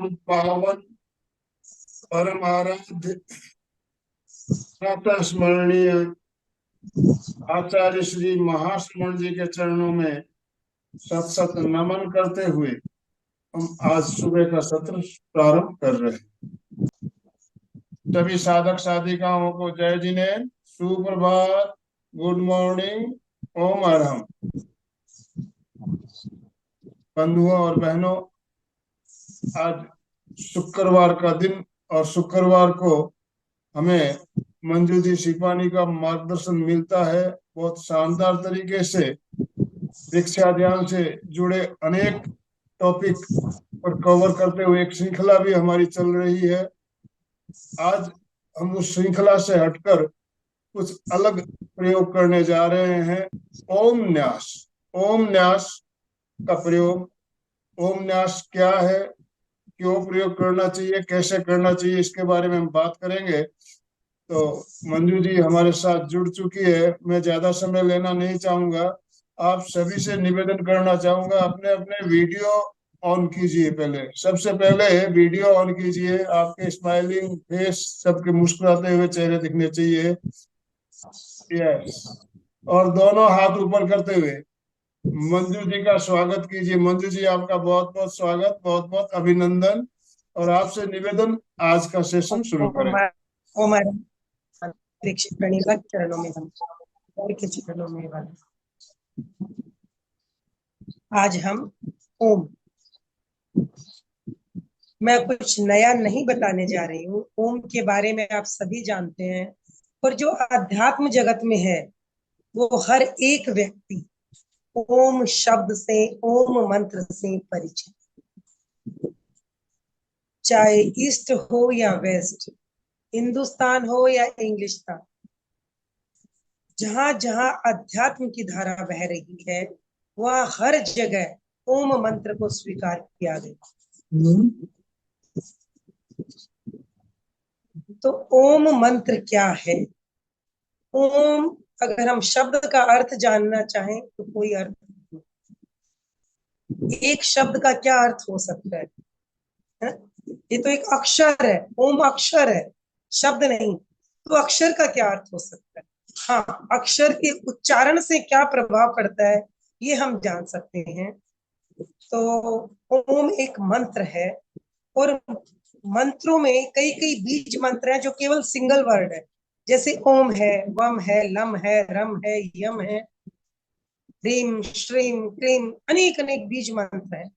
परम पावन परम आराध्य प्रातः स्मरणीय आचार्य श्री महाश्रमण जी के चरणों में सत सत नमन करते हुए हम आज सुबह का सत्र प्रारंभ कर रहे हैं। सभी साधक साधिकाओं को जय जिनेन्द्र, सुप्रभात, गुड मॉर्निंग, ओम अरहम। बंधुओं और बहनों, आज शुक्रवार का दिन और शुक्रवार को हमें मंजू जी सिपानी का मार्गदर्शन मिलता है। बहुत शानदार तरीके से दीक्षा ध्यान से जुड़े अनेक टॉपिक पर कवर करते हुए एक श्रृंखला भी हमारी चल रही है। आज हम उस श्रृंखला से हटकर कुछ अलग प्रयोग करने जा रहे हैं। ओम न्यास। ओम न्यास का प्रयोग, ओम न्यास क्या है, क्यों प्रयोग करना चाहिए, कैसे करना चाहिए, इसके बारे में हम बात करेंगे। तो मंजू जी हमारे साथ जुड़ चुकी है। मैं ज्यादा समय लेना नहीं चाहूंगा। आप सभी से निवेदन करना चाहूंगा, अपने अपने वीडियो ऑन कीजिए। पहले सबसे पहले वीडियो ऑन कीजिए। आपके स्माइलिंग फेस, सबके मुस्कुराते हुए चेहरे दिखने चाहिए। यस। और दोनों हाथ ऊपर करते हुए मंजू जी का स्वागत कीजिए। मंजू जी, आपका बहुत बहुत स्वागत, बहुत बहुत अभिनंदन। और आपसे निवेदन, आज का सेशन शुरू करें। दीक्षित प्रणीता चरणों में के चरणों में आज हम ओम, मैं कुछ नया नहीं बताने जा रही हूँ। ओम के बारे में आप सभी जानते हैं, और जो अध्यात्म जगत में है वो हर एक व्यक्ति ओम शब्द से, ओम मंत्र से परिचित। चाहे ईस्ट हो या वेस्ट, हिंदुस्तान हो या इंग्लिस्तान, जहां जहां अध्यात्म की धारा बह रही है वह हर जगह ओम मंत्र को स्वीकार किया गया। तो ओम मंत्र क्या है? ओम, अगर हम शब्द का अर्थ जानना चाहें तो कोई अर्थ नहीं। एक शब्द का क्या अर्थ हो सकता है? ये तो एक अक्षर है, ओम अक्षर है, शब्द नहीं। तो अक्षर का क्या अर्थ हो सकता है? हाँ, अक्षर के उच्चारण से क्या प्रभाव पड़ता है ये हम जान सकते हैं। तो ओम एक मंत्र है, और मंत्रों में कई कई बीज मंत्र हैं जो केवल सिंगल वर्ड है। जैसे ओम है, वम है, लम है, रम है, यम है, ह्रीम, श्रीम, क्लीम, अनेक अनेक बीज मंत्र है।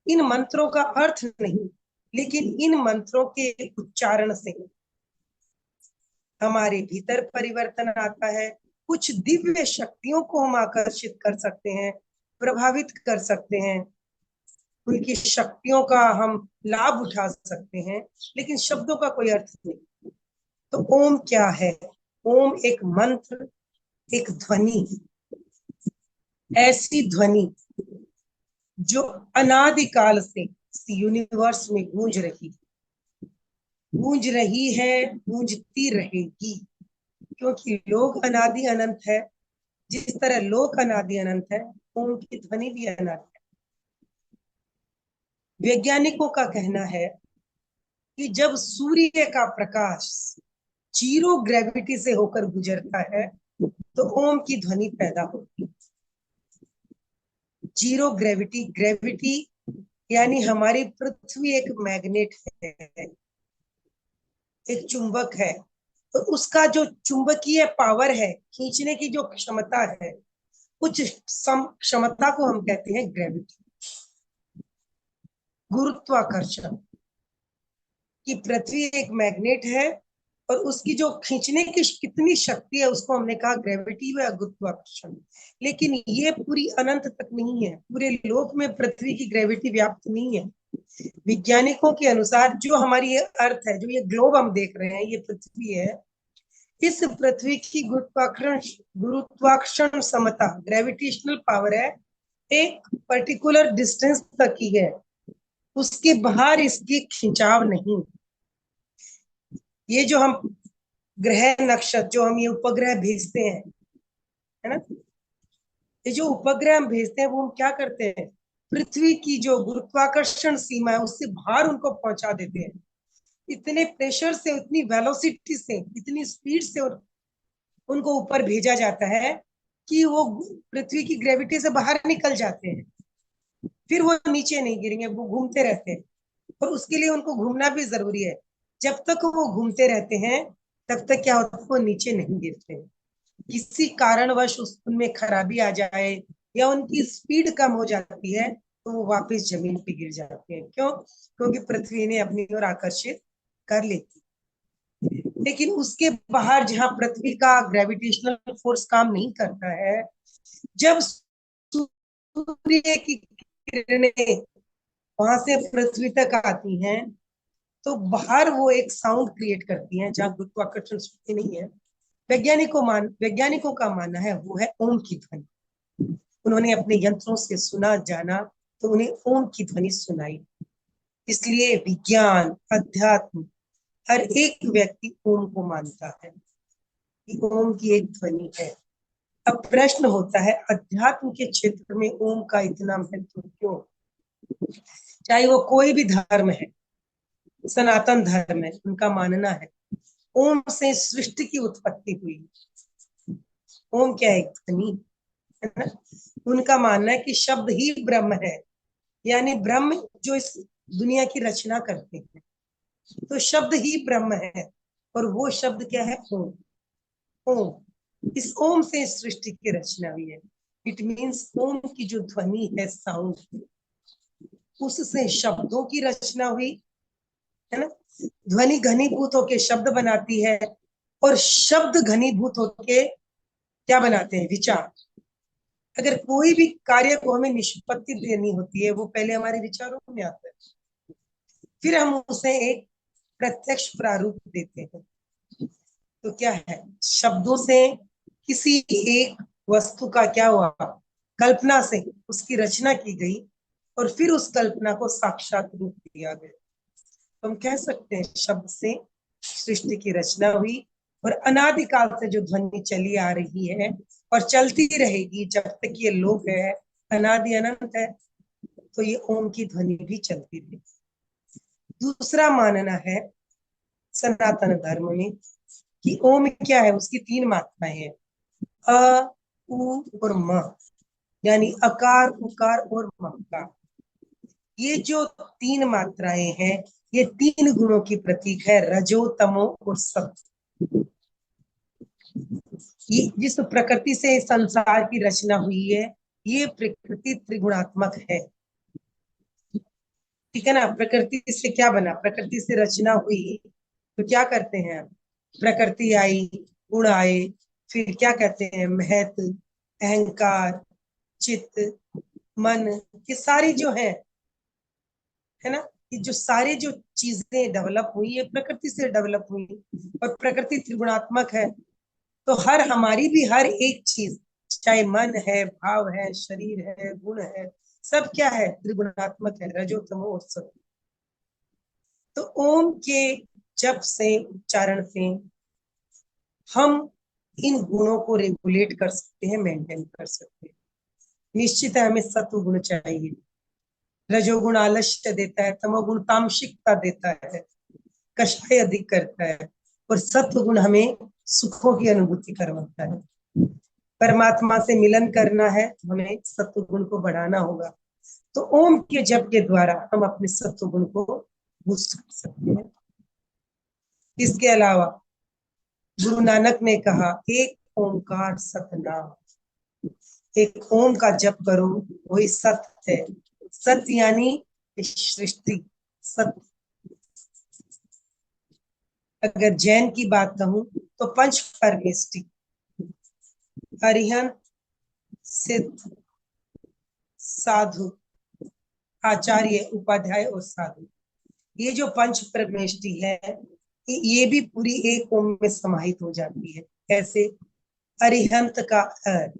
इन मंत्रों का अर्थ नहीं, लेकिन इन मंत्रों के उच्चारण से हमारे भीतर परिवर्तन आता है। कुछ दिव्य शक्तियों को हम आकर्षित कर सकते हैं, प्रभावित कर सकते हैं, उनकी शक्तियों का हम लाभ उठा सकते हैं, लेकिन शब्दों का कोई अर्थ नहीं। तो ओम क्या है? ओम एक मंत्र, एक ध्वनि, ऐसी ध्वनि जो अनादिकाल से यूनिवर्स में गूंज रही है, गूंजती रहेगी, क्योंकि लोक अनादि अनंत है। जिस तरह लोक अनादि अनंत है, ओम की ध्वनि भी अनंत है। वैज्ञानिकों का कहना है कि जब सूर्य का प्रकाश जीरो ग्रेविटी से होकर गुजरता है तो ओम की ध्वनि पैदा होती है। जीरो ग्रेविटी, ग्रेविटी यानी हमारी पृथ्वी एक मैग्नेट है, एक चुंबक है, तो उसका जो चुंबकीय पावर है, खींचने की जो क्षमता है, कुछ क्षमता को हम कहते हैं ग्रेविटी, गुरुत्वाकर्षण। कि पृथ्वी एक मैग्नेट है और उसकी जो खींचने की कितनी शक्ति है उसको हमने कहा ग्रेविटी व गुरुत्वाकर्षण। लेकिन ये पूरी अनंत तक नहीं है, पूरे लोक में पृथ्वी की ग्रेविटी व्याप्त नहीं है। वैज्ञानिकों के अनुसार जो हमारी ये अर्थ है, जो ये ग्लोब हम देख रहे हैं, ये पृथ्वी है, इस पृथ्वी की गुरुत्वाकर्षण समता, ग्रेविटेशनल पावर है, एक पर्टिकुलर डिस्टेंस तक ही है, उसके बाहर इसकी खिंचाव नहीं। ये जो हम ग्रह नक्षत्र, जो हम ये उपग्रह भेजते हैं, है ना, ये जो उपग्रह हम भेजते हैं वो हम क्या करते हैं? पृथ्वी की जो गुरुत्वाकर्षण सीमा है उससे बाहर उनको पहुंचा देते हैं। इतने प्रेशर से, इतनी वेलोसिटी से, इतनी स्पीड से उनको ऊपर भेजा जाता है कि वो पृथ्वी की ग्रेविटी से बाहर निकल जाते हैं। फिर वो नीचे नहीं गिरेंगे, वो घूमते रहते हैं। और उसके लिए उनको घूमना भी जरूरी है। जब तक वो घूमते रहते हैं तब तक क्या होता है, वो नीचे नहीं गिरते हैं। किसी कारणवश उनमें खराबी आ जाए या उनकी स्पीड कम हो जाती है तो वो वापस जमीन पे गिर जाते हैं। क्यों? क्योंकि पृथ्वी ने अपनी ओर आकर्षित कर लेती। लेकिन उसके बाहर जहां पृथ्वी का ग्रेविटेशनल फोर्स काम नहीं करता है, जब सूर्य की किरणें वहां से पृथ्वी तक आती हैं तो बाहर वो एक साउंड क्रिएट करती हैं जहां गुरुत्वाकर्षण शक्ति नहीं है। वैज्ञानिकों का मानना है वो है ओम की ध्वनि। उन्होंने अपने यंत्रों से सुना जाना तो उन्हें ओम की ध्वनि सुनाई। इसलिए विज्ञान, अध्यात्म, हर एक व्यक्ति ओम को मानता है कि ओम की एक ध्वनि है। अब प्रश्न होता है, अध्यात्म के क्षेत्र में ओम का इतना महत्व क्यों? चाहे वो कोई भी धर्म है, सनातन धर्म है, उनका मानना है ओम से सृष्टि की उत्पत्ति हुई। ओम क्या है? एक ध्वनि है ना। उनका मानना है कि शब्द ही ब्रह्म है, यानी ब्रह्म जो इस दुनिया की रचना करते हैं, तो शब्द ही ब्रह्म है। और वो शब्द क्या है? ओम। ओम, इस ओम से सृष्टि की रचना हुई है। इट मीन्स ओम की जो ध्वनि है, साउंड, उससे शब्दों की रचना हुई है ना। ध्वनि घनीभूत होके शब्द बनाती है और शब्द घनीभूत होके क्या बनाते हैं? विचार। अगर कोई भी कार्य को हमें निष्पत्ति देनी होती है वो पहले हमारे विचारों में आता है, फिर हम उसे एक प्रत्यक्ष प्रारूप देते हैं। तो क्या है? शब्दों से किसी एक वस्तु का क्या हुआ? कल्पना से उसकी रचना की गई और फिर उस कल्पना को साक्षात रूप दिया गया। तो हम कह सकते हैं शब्द से सृष्टि की रचना हुई और अनादिकाल से जो ध्वनि चली आ रही है और चलती रहेगी जब तक ये लोक है, अनादि अनंत है, तो ये ओम की ध्वनि भी चलती रहेगी। दूसरा मानना है सनातन धर्म में कि ओम क्या है? उसकी तीन मात्राएं हैं, अ, उ और म, यानी अकार, उकार और मकार। ये जो तीन मात्राएं हैं ये तीन गुणों की प्रतीक है, रजो, तमो और सत्व। ये जिस प्रकृति से संसार की रचना हुई है, ये प्रकृति त्रिगुणात्मक है। ठीक है ना। प्रकृति से क्या बना? प्रकृति से रचना हुई तो क्या करते हैं? प्रकृति आई, गुण आए, फिर क्या कहते हैं? महत, अहंकार, चित्त, मन, ये सारी जो है ना, ये जो सारी जो चीजें डेवलप हुई ये प्रकृति से डेवलप हुई। और प्रकृति त्रिगुणात्मक है तो हर हमारी भी हर एक चीज, चाहे मन है, भाव है, शरीर है, गुण है, सब क्या है? त्रिगुणात्मक है, रजो तमो और सत्व। तो ओम के जप से, उच्चारण से हम इन गुणों को रेगुलेट कर सकते हैं, मेंटेन कर सकते हैं। निश्चित है हमें सत्व गुण चाहिए। रजोगुण आलस्य देता है, तमोगुण तामसिकता देता है, कषाय अधिक करता है, और सत्व गुण हमें सुखों की अनुभूति करवाता है। परमात्मा से मिलन करना है तो हमें सत्व गुण को बढ़ाना होगा। तो ओम के जप के द्वारा हम अपने सत्व गुण को बूस्ट कर सकते हैं। इसके अलावा गुरु नानक ने कहा, एक ओंकार सतनाम। एक ओम का जप करो, वही सत्य है। सत्य यानी सृष्टि, सत्य। अगर जैन की बात कहूं तो पंच परमेष्टि, अरिहंत, सिद्ध, साधु, आचार्य, उपाध्याय और साधु, ये जो पंच परमेष्टि है ये भी पूरी एक ओम में समाहित हो जाती है। ऐसे अरिहंत का अ,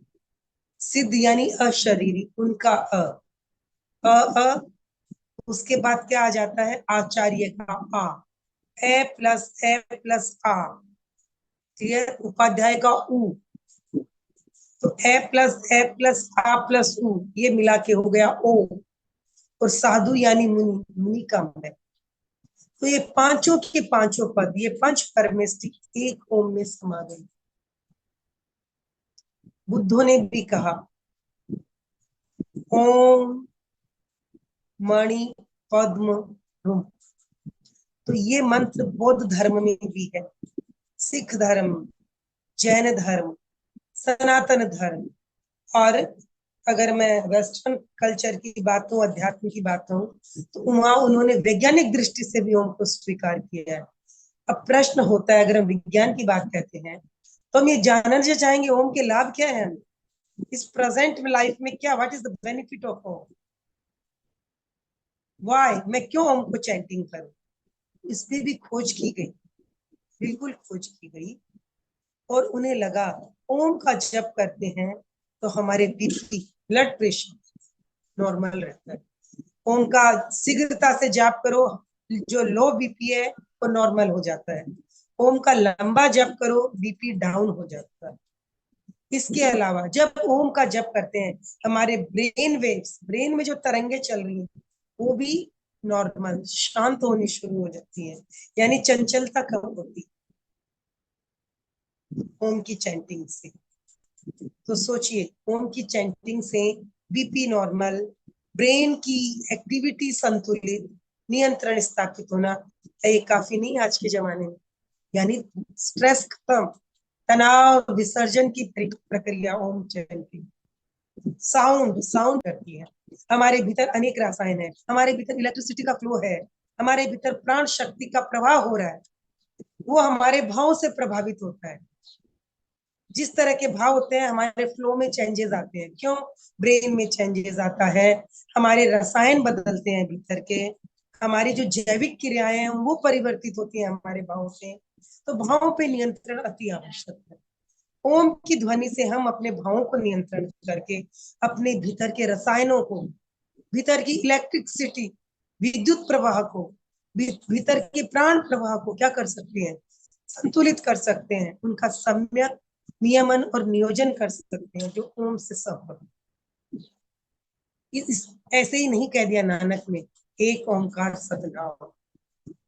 सिद्ध यानी अशरीरी, उनका अ, उसके बाद क्या आ जाता है? आचार्य का आ, ए प्लस आ, क्लियर। उपाध्याय का उ, तो ए प्लस आ प्लस उ, ये मिला के हो गया ओ। और साधु यानी मुनि, मुनि का मैं। तो ये पांचों के पांचों पद, ये पंच परमेष्टि एक ओम में समा गई। बुद्धों ने भी कहा ओम मणि पद्म रूम। तो ये मंत्र बौद्ध धर्म में भी है, सिख धर्म, जैन धर्म, सनातन धर्म, और अगर मैं वेस्टर्न कल्चर की बात हूँ, अध्यात्म की बात हूँ, तो वहां उन्होंने वैज्ञानिक दृष्टि से भी ओम को स्वीकार किया है। अब प्रश्न होता है, अगर हम विज्ञान की बात करते हैं तो हम ये जानना चाहेंगे ओम के लाभ क्या है इस प्रेजेंट लाइफ में, क्या, what is the benefit of Om, why, मैं क्यों ओम को चैंटिंग करूं। इस पे भी खोज की गई, बिल्कुल खोज की गई, और उन्हें लगा ओम का जप करते हैं तो हमारे बीपी, ब्लड प्रेशर नॉर्मल रहता है। ओम का शीघ्रता से जाप करो, जो लो बीपी है वो नॉर्मल हो जाता है। ओम का लंबा जप करो, बीपी डाउन हो जाता है। इसके अलावा जब ओम का जप करते हैं, हमारे ब्रेन वेव्स, ब्रेन में जो तरंगे चल रही हैं, वो भी नॉर्मल शांत होनी शुरू हो जाती है, यानी चंचलता कम होती है ओम की चैंटिंग से। तो सोचिए, ओम की चैंटिंग से बीपी नॉर्मल, ब्रेन की एक्टिविटी संतुलित, नियंत्रण स्थापित होना, ये काफी नहीं आज के जमाने में, यानी स्ट्रेस खत्म, तनाव विसर्जन की प्रक्रिया ओम चैंटिंग। साउंड साउंड करती है, हमारे भीतर अनेक रसायन है, हमारे भीतर इलेक्ट्रिसिटी का फ्लो है, हमारे भीतर प्राण शक्ति का प्रवाह हो रहा है, वो हमारे भाव से प्रभावित होता है। जिस तरह के भाव होते हैं हमारे फ्लो में चेंजेस आते हैं, क्यों, ब्रेन में चेंजेस आता है, हमारे रसायन बदलते हैं भीतर के, हमारी जो जैविक क्रियाएं हैं वो परिवर्तित होती हैं हमारे भाव से। तो भावों पे नियंत्रण अति आवश्यक है। ओम की ध्वनि से हम अपने भावों को नियंत्रण करके अपने भीतर के रसायनों को, भीतर की इलेक्ट्रिसिटी, विद्युत प्रवाह को, भीतर के प्राण प्रवाह को क्या कर सकते हैं, संतुलित कर सकते हैं, उनका सम्यक नियमन और नियोजन कर सकते हैं, जो ओम से संभव। ऐसे ही नहीं कह दिया नानक ने, एक ओमकार सतनाम,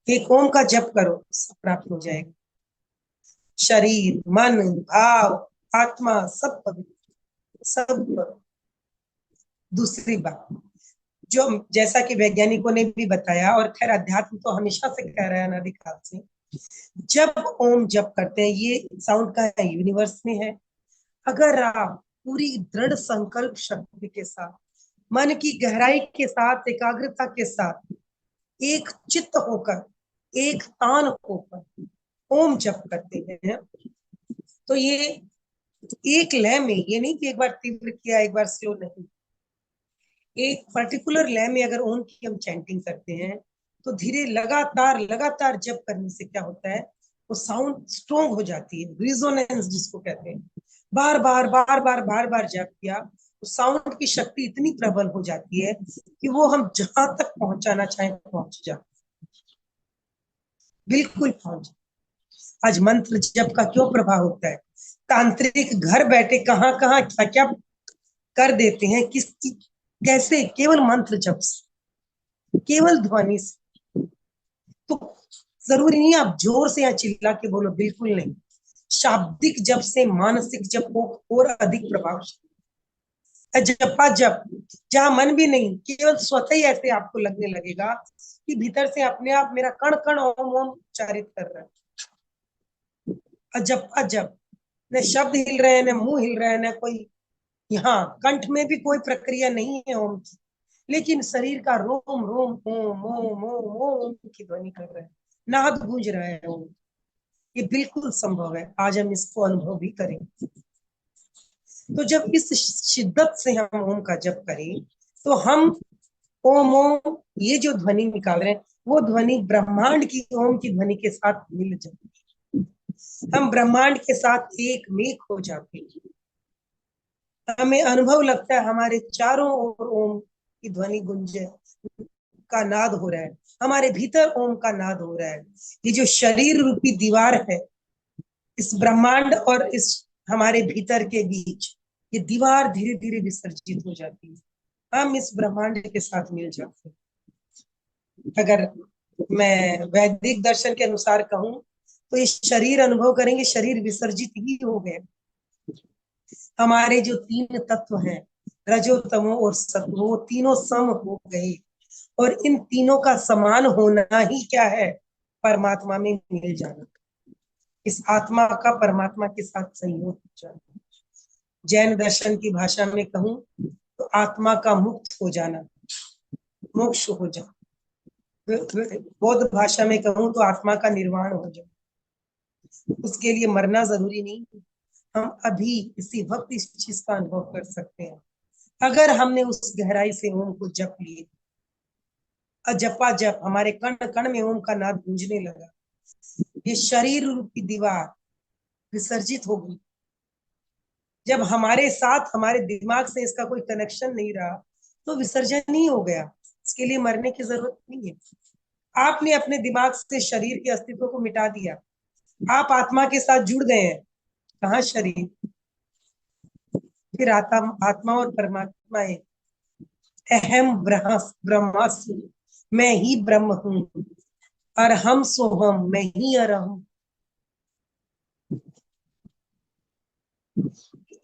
एक ओम का जप करो सब प्राप्त हो जाएगा, शरीर मन भाव आत्मा सब पवित्र, सब। दूसरी बात, जो जैसा कि वैज्ञानिकों ने भी बताया, और खैर अध्यात्म तो हमेशा से कह रहा है अनादिकाल से, जब ओम जप करते हैं, ये साउंड का यूनिवर्स में है, अगर आप पूरी दृढ़ संकल्प शक्ति के साथ, मन की गहराई के साथ, एकाग्रता के साथ, एक चित्त होकर, एक तान होकर ओम जप करते हैं, तो ये एक लय में, ये नहीं कि एक बार तीव्र किया एक बार स्लो, नहीं, एक पर्टिकुलर लय में अगर ओम की हम चैंटिंग करते हैं, तो धीरे लगातार लगातार जप करने से क्या होता है, वो साउंड स्ट्रोंग हो जाती है, रिजोनेंस जिसको कहते हैं। बार बार बार बार बार बार जप किया तो साउंड की शक्ति इतनी प्रबल हो जाती है कि वो हम जहां तक पहुंचाना चाहें पहुंच जाए, बिल्कुल पहुंच। आज मंत्र जप का क्यों प्रभाव होता है, तांत्रिक घर बैठे कहाँ कहाँ क्या क्या कर देते हैं, किसकी कैसे, केवल मंत्र जप से, केवल ध्वनि से। तो जरूरी नहीं आप जोर से या चिल्ला के बोलो, बिल्कुल नहीं, शाब्दिक जप से मानसिक जप को और अधिक प्रभावशाली। जपा जप, जहां मन भी नहीं, केवल स्वतः ही ऐसे आपको लगने लगेगा कि भीतर से अपने आप मेरा कण कण ओम ओम उच्चारित कर रहा है। अजपा जप, न शब्द हिल रहे हैं, न मुंह हिल रहे हैं, न कोई यहाँ कंठ में भी कोई प्रक्रिया नहीं है ओम की, लेकिन शरीर का रोम रोम ओम ओम ओम ओम की ध्वनि कर रहा है, नाद गूंज रहा है ओम। ये बिल्कुल संभव है, आज हम इसको अनुभव भी करेंगे। तो जब इस शिद्दत से हम ओम का जप करें, तो हम ओम ओम ये जो ध्वनि निकाल रहे हैं, वो ध्वनि ब्रह्मांड की ओम की ध्वनि के साथ मिल जाती है, हम ब्रह्मांड के साथ एक मेक हो जाते हैं। हमें अनुभव लगता है हमारे चारों ओर ओम की ध्वनि गुंजे का नाद हो रहा है, हमारे भीतर ओम का नाद हो रहा है। ये जो शरीर रूपी दीवार है, इस ब्रह्मांड और इस हमारे भीतर के बीच, ये दीवार धीरे धीरे विसर्जित हो जाती है, हम इस ब्रह्मांड के साथ मिल जाते हैं। अगर मैं वैदिक दर्शन के अनुसार कहूं तो ये शरीर अनुभव करेंगे, शरीर विसर्जित ही हो गए। हमारे जो तीन तत्व हैं, रजो तमो और सत्व, वो तीनों सम हो गए। और इन तीनों का समान होना ही क्या है? परमात्मा में मिल जाना, इस आत्मा का परमात्मा के साथ संयोग हो जाना। जैन दर्शन की भाषा में कहूं तो आत्मा का मुक्त हो जाना, मोक्ष हो जाना। बौद्ध भाषा में कहूं तो आत्मा का निर्वाण हो जाए। उसके लिए मरना जरूरी नहीं है, हम अभी इसी वक्त इस चीज का अनुभव कर सकते हैं। अगर हमने उस गहराई से ओम को जप लिए, अजपा जप, हमारे कण कण में ओम का नाद गूंजने लगा, ये शरीर रूपी दीवार विसर्जित हो गई। जब हमारे साथ हमारे दिमाग से इसका कोई कनेक्शन नहीं रहा तो विसर्जन ही हो गया। इसके लिए मरने की जरूरत नहीं है। आपने अपने दिमाग से शरीर के अस्तित्व को मिटा दिया, आप आत्मा के साथ जुड़ गए हैं। कहाँ शरीर? फिर आत्मा आत्मा और परमात्मा है। अहम ब्रह्मास्मि, मैं ही ब्रह्म हूँ। अरहम सोहम, मैं ही अरहम।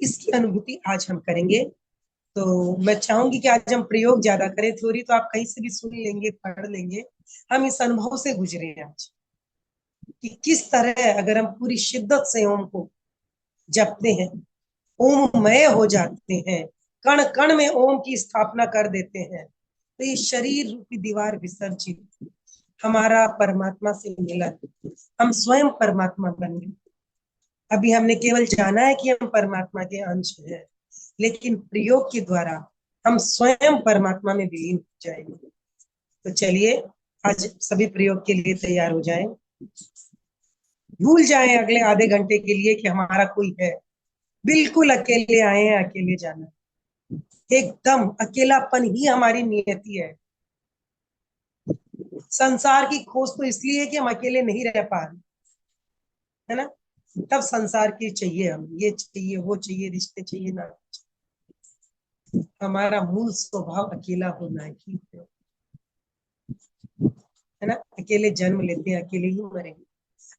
इसकी अनुभूति आज हम करेंगे। तो मैं चाहूंगी कि आज हम प्रयोग ज्यादा करें। थ्योरी तो आप कहीं से भी सुन लेंगे, पढ़ लेंगे। हम इस अनुभव से गुजरे हैं आज कि किस तरह अगर हम पूरी शिद्दत से ओम को जपते हैं, ओममय हो जाते हैं, कण कण में ओम की स्थापना कर देते हैं, तो ये शरीर रूपी दीवार विसर्जित, हमारा परमात्मा से मिलन, हम स्वयं परमात्मा बन गए। अभी हमने केवल जाना है कि हम परमात्मा के अंश हैं, लेकिन प्रयोग के द्वारा हम स्वयं परमात्मा में विलीन हो जाएंगे। तो चलिए आज सभी प्रयोग के लिए तैयार हो जाएं। भूल जाएं अगले आधे घंटे के लिए कि हमारा कोई है। बिल्कुल अकेले आए हैं, अकेले जाना, एकदम अकेलापन ही हमारी नियति है। संसार की खोज तो इसलिए है कि हम अकेले नहीं रह पा रहे, है ना? तब संसार की चाहिए, हम ये चाहिए, वो चाहिए, रिश्ते चाहिए ना। हमारा मूल स्वभाव अकेला होना ही है ना? अकेले जन्म लेते हैं, अकेले ही मरेंगे,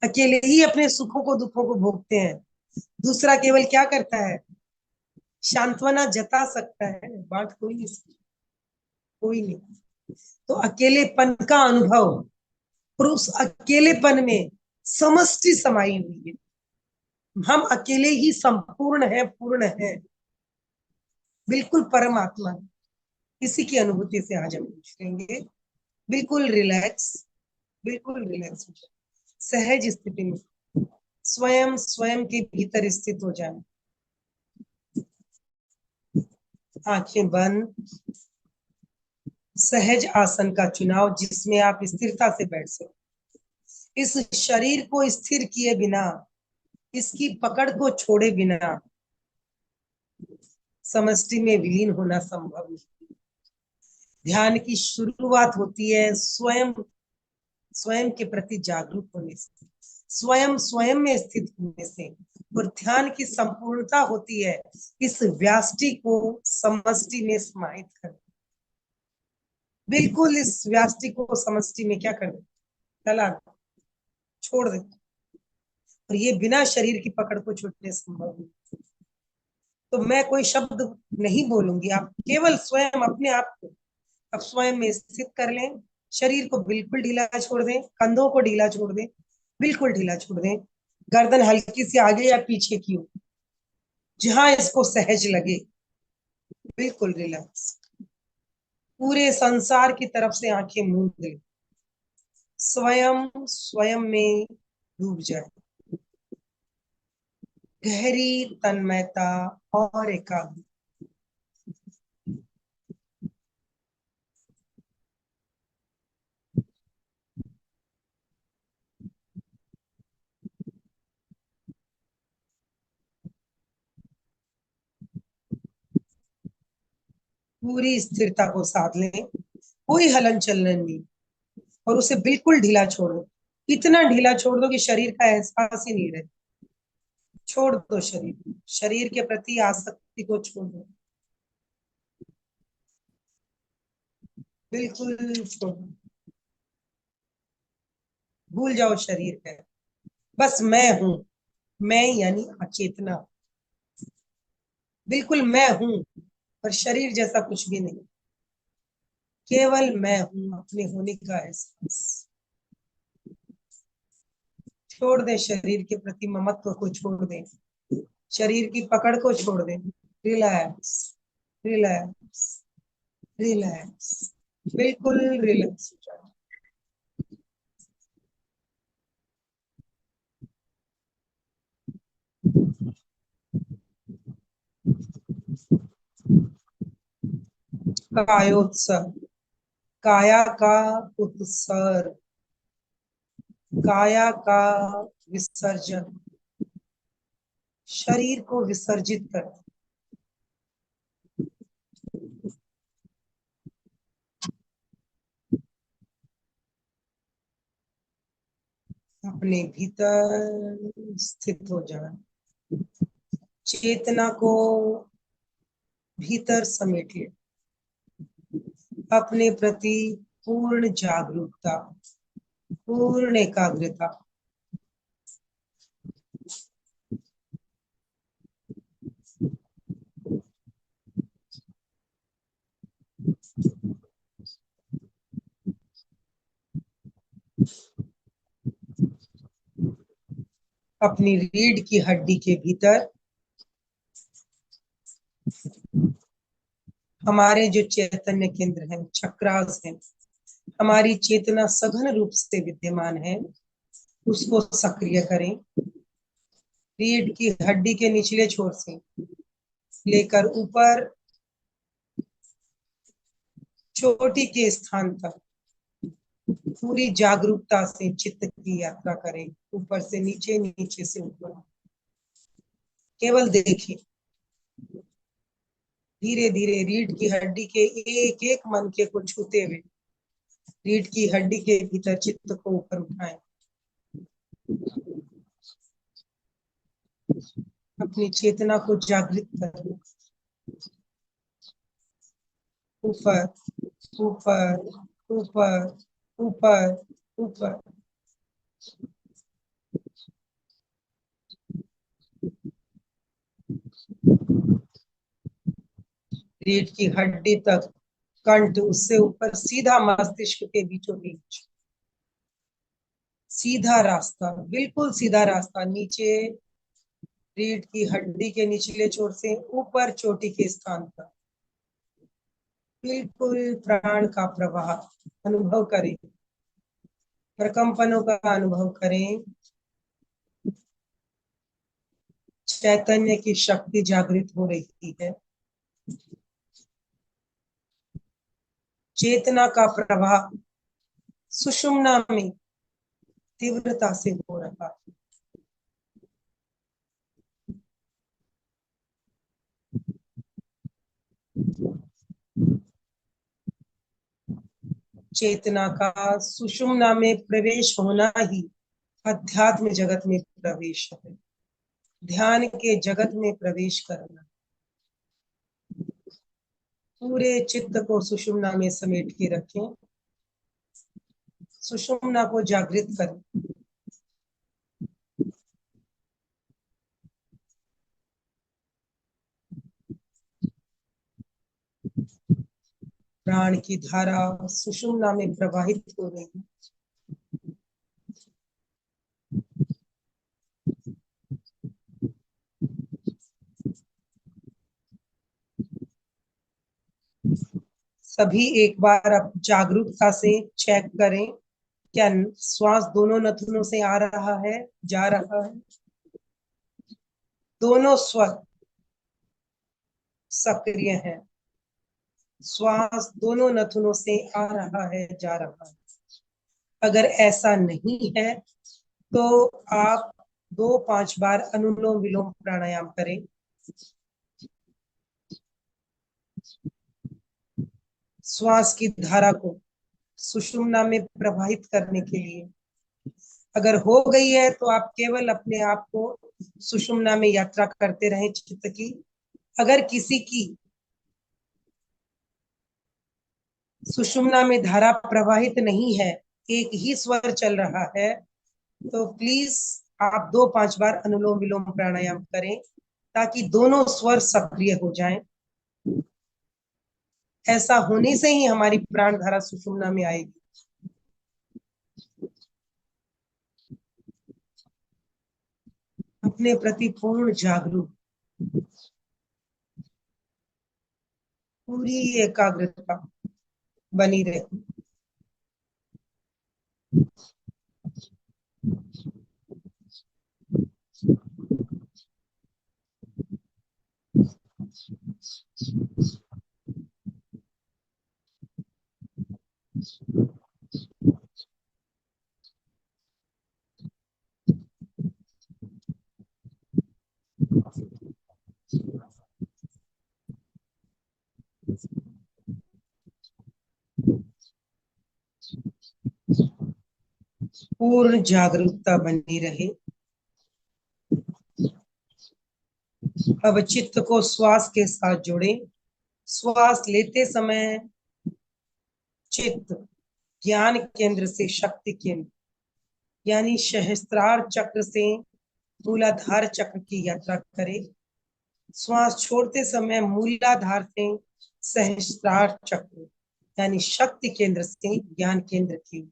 अकेले ही अपने सुखों को दुखों को भोगते हैं। दूसरा केवल क्या करता है? सांत्वना जता सकता है, बात कोई नहीं, कोई नहीं। तो अकेलेपन का अनुभव, और उस अकेलेपन में समष्टि समाई हुई है। हम अकेले ही संपूर्ण है, पूर्ण है, बिल्कुल परमात्मा। इसी की अनुभूति से आज हम पूछेंगे। बिल्कुल रिलैक्स, बिल्कुल रिलैक्स हो जाए, सहज स्थिति में स्वयं स्वयं के भीतर स्थित हो जाए। आंखें बंद, सहज आसन का चुनाव जिसमें आप स्थिरता से बैठ सकें। इस शरीर को स्थिर किए बिना, इसकी पकड़ को छोड़े बिना समष्टि में विलीन होना संभव नहीं। ध्यान की शुरुआत होती है स्वयं स्वयं के प्रति जागरूक होने से, स्वयं स्वयं में स्थित होने से। और ध्यान की संपूर्णता होती है इस व्याष्टि को समष्टि में समाहित कर, बिल्कुल इस व्याष्टि को समष्टि में क्या कर दे, चला छोड़ दे। और ये बिना शरीर की पकड़ को छूटने संभव नहीं। तो मैं कोई शब्द नहीं बोलूंगी, आप केवल स्वयं अपने आप को अब स्वयं में स्थित कर लें। शरीर को बिल्कुल ढीला छोड़ दें, कंधों को ढीला छोड़ दें, बिल्कुल ढीला छोड़ दें। गर्दन हल्की सी आगे या पीछे की हो, जहां इसको सहज लगे, बिल्कुल रिलैक्स। पूरे संसार की तरफ से आंखें मूंद लें, स्वयं स्वयं में डूब जाए। गहरी तन्मयता और एकाग्रता। पूरी स्थिरता को साध लें, कोई हलन चलन नहीं, और उसे बिल्कुल ढीला छोड़ दो। इतना ढीला छोड़ दो कि शरीर का एहसास ही नहीं रहे। छोड़ दो शरीर, शरीर के प्रति आसक्ति को छोड़ दो। बिल्कुल छोड़ दो। भूल जाओ शरीर है, बस मैं हूं। मैं यानी अचेतना, बिल्कुल मैं हूं, पर शरीर जैसा कुछ भी नहीं। केवल मैं हूं, अपने होने का एहसास। छोड़ दें शरीर के प्रति ममत्व को, छोड़ दें शरीर की पकड़ को, छोड़ दें। रिलैक्स, रिलैक्स, रिलैक्स, बिल्कुल रिलैक्स हो जाए। कायोत्सर्ग, काया का उत्सर्ग, काया का विसर्जन, शरीर को विसर्जित कर अपने भीतर स्थित हो जाए। चेतना को भीतर समेट ले, अपने प्रति पूर्ण जागरूकता, पूर्ण एकाग्रता। अपनी रीढ़ की हड्डी के भीतर हमारे जो चैतन्य केंद्र हैं, चक्रास हैं, हमारी चेतना सघन रूप से विद्यमान है, उसको सक्रिय करें। रीढ़ की हड्डी के निचले छोर से लेकर ऊपर चोटी के स्थान तक पूरी जागरूकता से चित्त की यात्रा करें। ऊपर से नीचे, नीचे से ऊपर, केवल देखें। धीरे धीरे रीढ़ की हड्डी के एक एक मनके को छूते हुए रीढ़ की हड्डी के भीतर चित्त को ऊपर उठाएं। अपनी चेतना को जागृत करें। ऊपर, ऊपर, ऊपर, ऊपर, ऊपर। रीढ़ की हड्डी तक कंठ, उससे ऊपर सीधा मस्तिष्क के बीचों बीच। सीधा रास्ता, बिल्कुल सीधा रास्ता। नीचे रीढ़ की हड्डी के निचले छोर से ऊपर चोटी के स्थान पर बिल्कुल प्राण का प्रवाह अनुभव करें। प्रकंपनों का अनुभव करें। चैतन्य की शक्ति जागृत हो रही है। चेतना का प्रवाह सुषुम्ना में तीव्रता से हो रहा है। चेतना का सुषुम्ना में प्रवेश होना ही अध्यात्म जगत में प्रवेश है। ध्यान के जगत में प्रवेश करना। पूरे चित्त को सुषुम्ना में समेट के रखें। सुषुम्ना को जागृत करें। प्राण की धारा सुषुम्ना में प्रवाहित हो रही है। सभी एक बार अब जागरूकता से चेक करें, क्या श्वास दोनों नथुनों से आ रहा है, जा रहा है। दोनों स्वर सक्रिय हैं। श्वास दोनों नथुनों से आ रहा है, जा रहा है। अगर ऐसा नहीं है तो आप 2-5 बार अनुलोम विलोम प्राणायाम करें। श्वास की धारा को सुषुम्ना में प्रवाहित करने के लिए। अगर हो गई है तो आप केवल अपने आप को सुषुम्ना में यात्रा करते रहें चित्त की। अगर किसी की सुषुम्ना में धारा प्रवाहित नहीं है, एक ही स्वर चल रहा है, तो प्लीज आप 2-5 बार अनुलोम विलोम प्राणायाम करें ताकि दोनों स्वर सक्रिय हो जाएं। ऐसा होने से ही हमारी प्राण धारा सुषुम्ना में आएगी। अपने प्रति पूर्ण जागरूक, पूरी एकाग्रता बनी रहे। पूर्ण जागरूकता बनी रहे। अब चित्त को श्वास के साथ जोड़ें। श्वास लेते समय चित्त ज्ञान केंद्र से शक्ति केंद्र यानी सहस्त्रार चक्र से मूलाधार चक्र की यात्रा करे। श्वास छोड़ते समय मूलाधार से सहस्त्रार चक्र यानी शक्ति केंद्र से ज्ञान केंद्र की।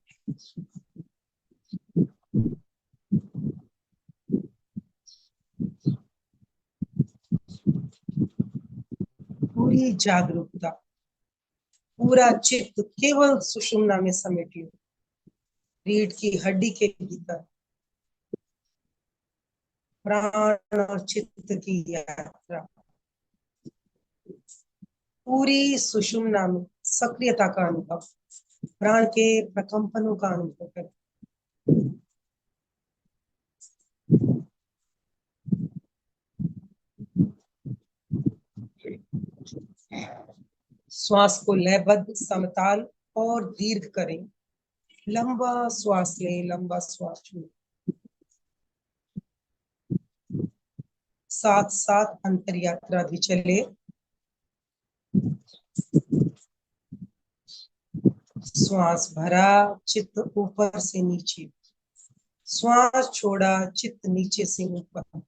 पूरी जागरूकता, पूरा चित्त केवल सुषुम्ना में समेटिए, रीढ़ की हड्डी के भीतर प्राण और चित्त की यात्रा। पूरी सुषुम्ना में सक्रियता का अनुभव, प्राण के प्रकंपनों का अनुभव करें। श्वास को लयबद्ध, समताल और दीर्घ करें। लंबा श्वास लें, लंबा श्वास छोड़ें। साथ साथ अंतर यात्रा भी चले। श्वास भरा, चित्त ऊपर से नीचे। श्वास छोड़ा, चित्त नीचे से ऊपर।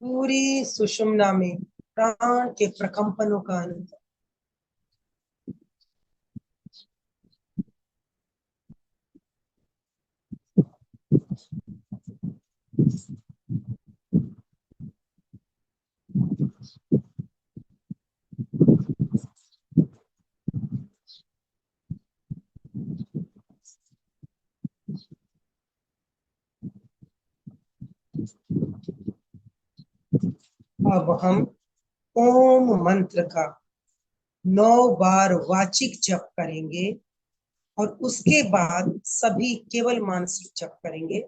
पूरी सुषुम्ना में प्राण के प्रकंपनों का अनुभव। अब हम ओम मंत्र का 9 बार वाचिक जप करेंगे और उसके बाद सभी केवल मानसिक जप करेंगे।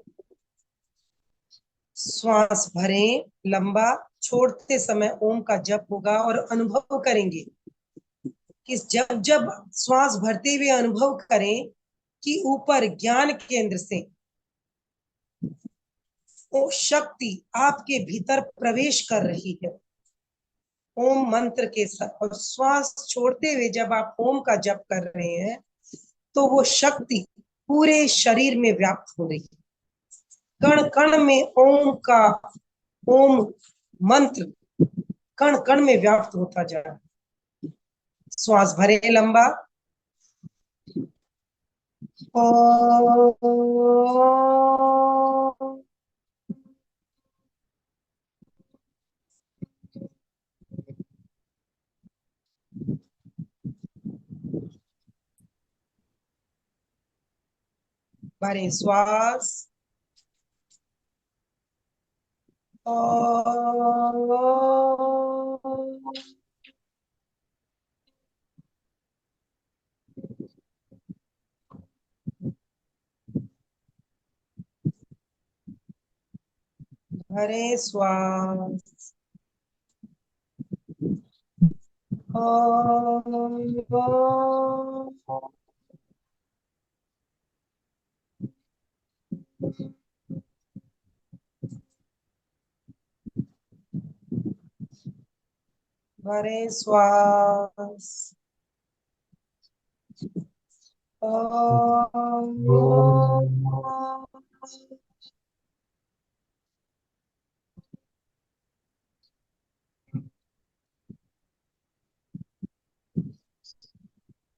श्वास भरें लंबा, छोड़ते समय ओम का जप होगा और अनुभव करेंगे कि जब जब श्वास भरते हुए अनुभव करें कि ऊपर ज्ञान केंद्र से वो शक्ति आपके भीतर प्रवेश कर रही है ओम मंत्र के साथ। और श्वास छोड़ते हुए जब आप ओम का जप कर रहे हैं तो वो शक्ति पूरे शरीर में व्याप्त हो रही है। कण कण में ओम का, ओम मंत्र कण कण में व्याप्त होता जा रहा है। श्वास भरे लंबा। भरे श्वास। भरे श्वास। भरे श्वास।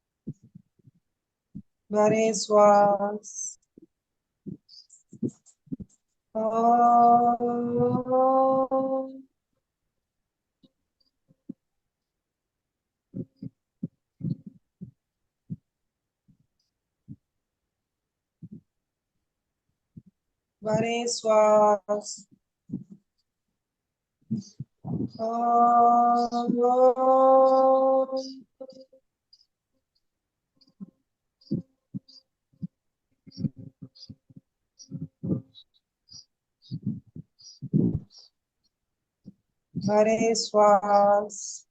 भरे श्वास। भरे श्वास। भरे श्वास।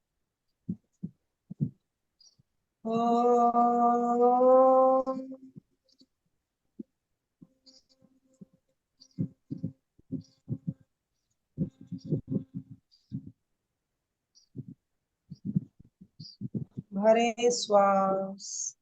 भरे श्वास।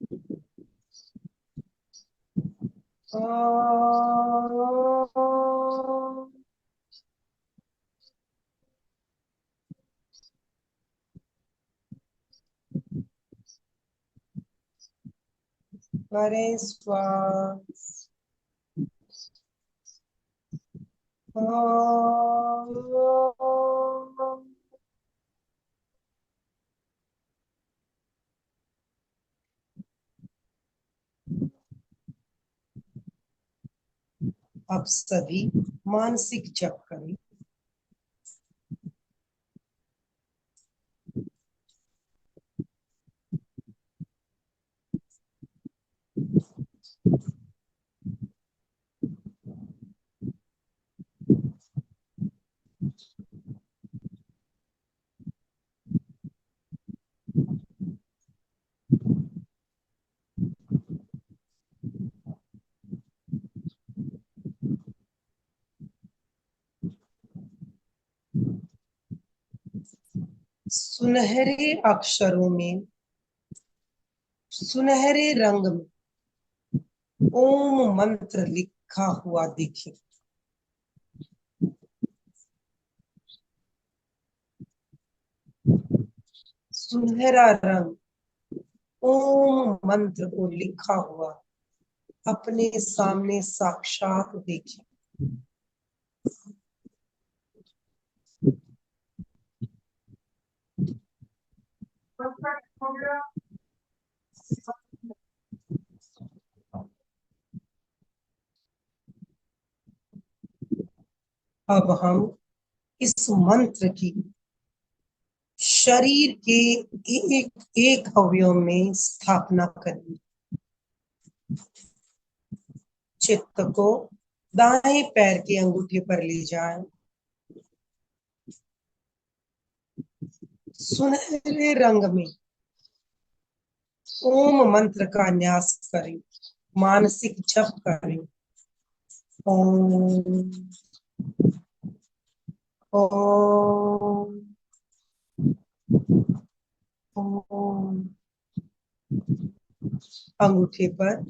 भरे श्वास। अब सभी मानसिक जप करें। सुनहरे अक्षरों में, सुनहरे रंग में ओम मंत्र लिखा हुआ दिखे। सुनहरा रंग ओम मंत्र को लिखा हुआ अपने सामने साक्षात देखे। अब हम इस मंत्र की शरीर के एक एक अवयव में स्थापना करेंगे। चित्त को दाएं पैर के अंगूठे पर ले जाएं। सुनहरे रंग में ओम मंत्र का न्यास करें, मानसिक जप करें। ओम ओम ओम। अंगूठे पर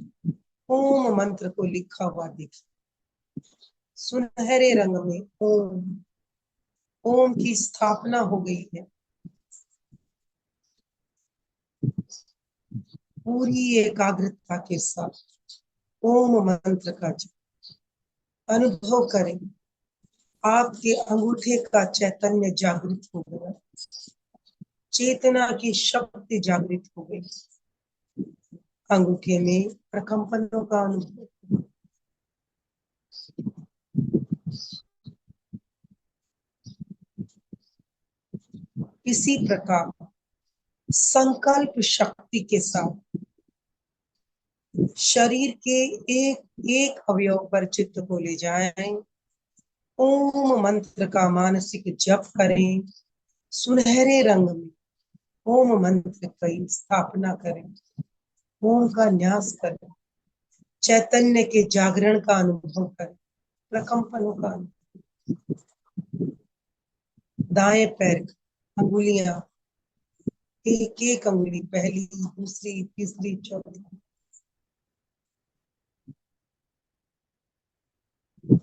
ओम मंत्र को लिखा हुआ देखिए। सुनहरे रंग में ओम, ओम की स्थापना हो गई है। पूरी एकाग्रता के साथ ओम मंत्र का अनुभव करें। आपके अंगूठे का चैतन्य जागृत हो गया, चेतना की शक्ति जागृत हो गई। अंगूठे में प्रकंपनों का अनुभव। इसी प्रकार संकल्प शक्ति के साथ शरीर के एक एक अवयव पर चित्त को ले जाएं। ओम मंत्र का मानसिक जप करें। सुनहरे रंग में ओम मंत्र की स्थापना करें, ओम का न्यास करें, चैतन्य के जागरण का अनुभव करें, प्रकंपनों का दाएं पैर अंगुलियां, एक एक अंगुली, पहली दूसरी तीसरी चौथी,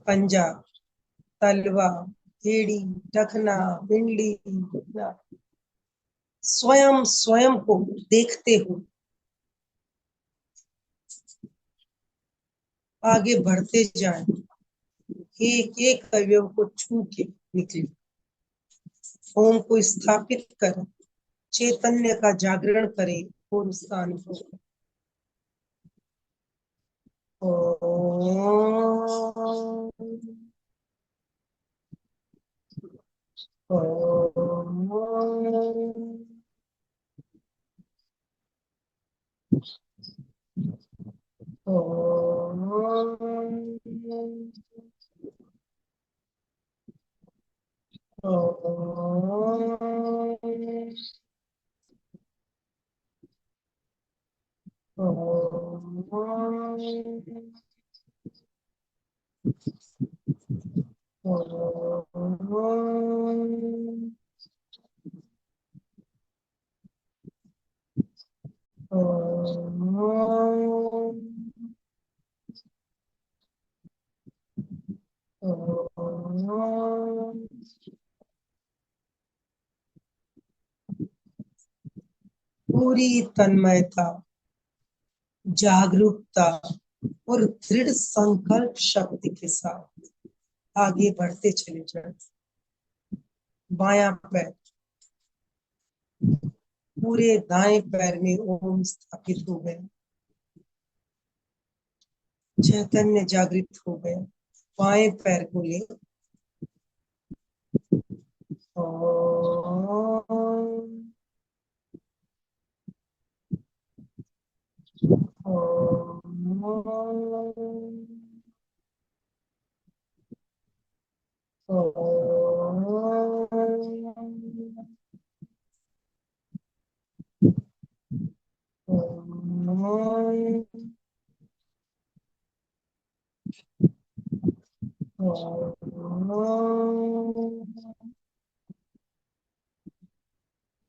पंजा, तलवा, एड़ी, टखना, पिंडली, स्वयं स्वयं को देखते हुए आगे बढ़ते जाएं, एक एक अवयव को छू के निकले, ओम को स्थापित करें, चैतन्य का जागरण करें और उसका अनुभव करें। ओम ओम ओम पूरी तन्मयता, जागरूकता और दृढ़ संकल्प शक्ति के साथ आगे बढ़ते चले जाएं। बायां पैर, पूरे दाएं पैर में ओम स्थापित हो गए, चैतन्य जागृत हो गए। बाएं पैर को ले ओम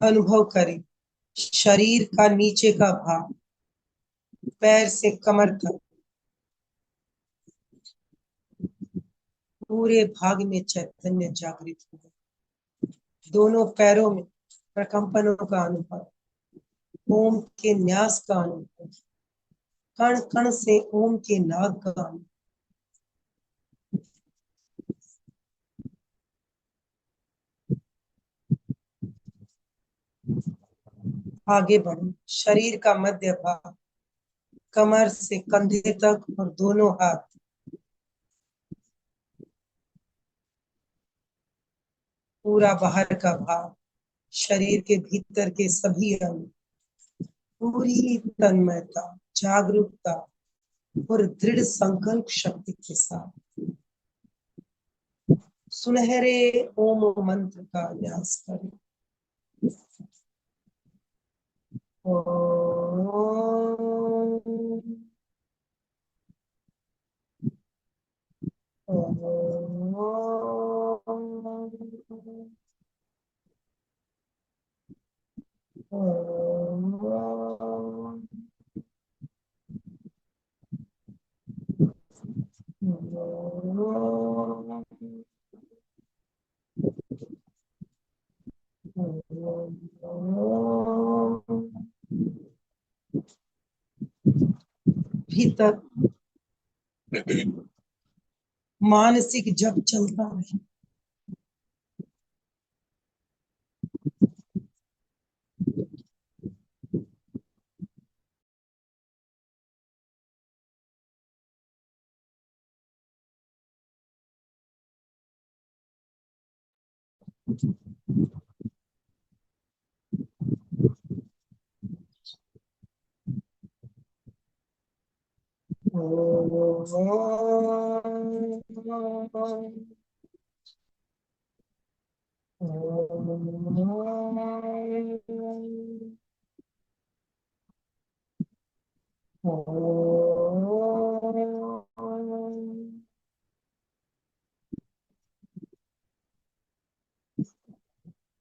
अनुभव करें शरीर का नीचे का भाग, पैर से कमर तक पूरे भाग में चैतन्य जागृत हो गए। दोनों पैरों में प्रकंपनों का अनुभव, ओम के न्यास का अनुभव, कण कण से ओम के नाद का अनुभव। आगे बढ़ो, शरीर का मध्य भाग, कमर से कंधे तक और दोनों हाथ, पूरा बाहर का भाग, शरीर के भीतर के सभी अंग, पूरी तन्मयता, जागरूकता और दृढ़ संकल्प शक्ति के साथ सुनहरे ओम मंत्र का अभ्यास करें। ओम भीतर मानसिक जप चलता रहे।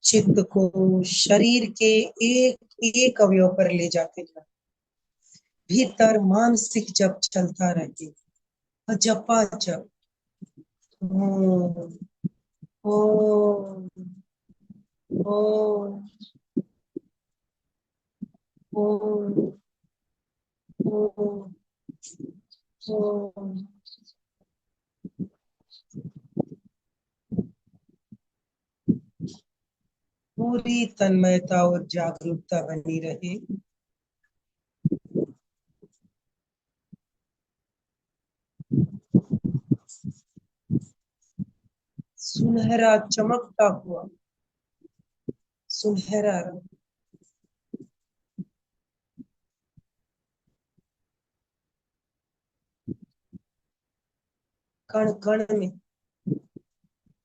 चित्त को शरीर के एक एक अवयव पर ले जाते जाए, भीतर मानसिक जप चलता रहे, जपा जप ओम ओम ओम ओम ओम ओम। पूरी तन्मयता और जागरूकता बनी रहे। सुनहरा चमकता हुआ सुनहरा रंग कण कण में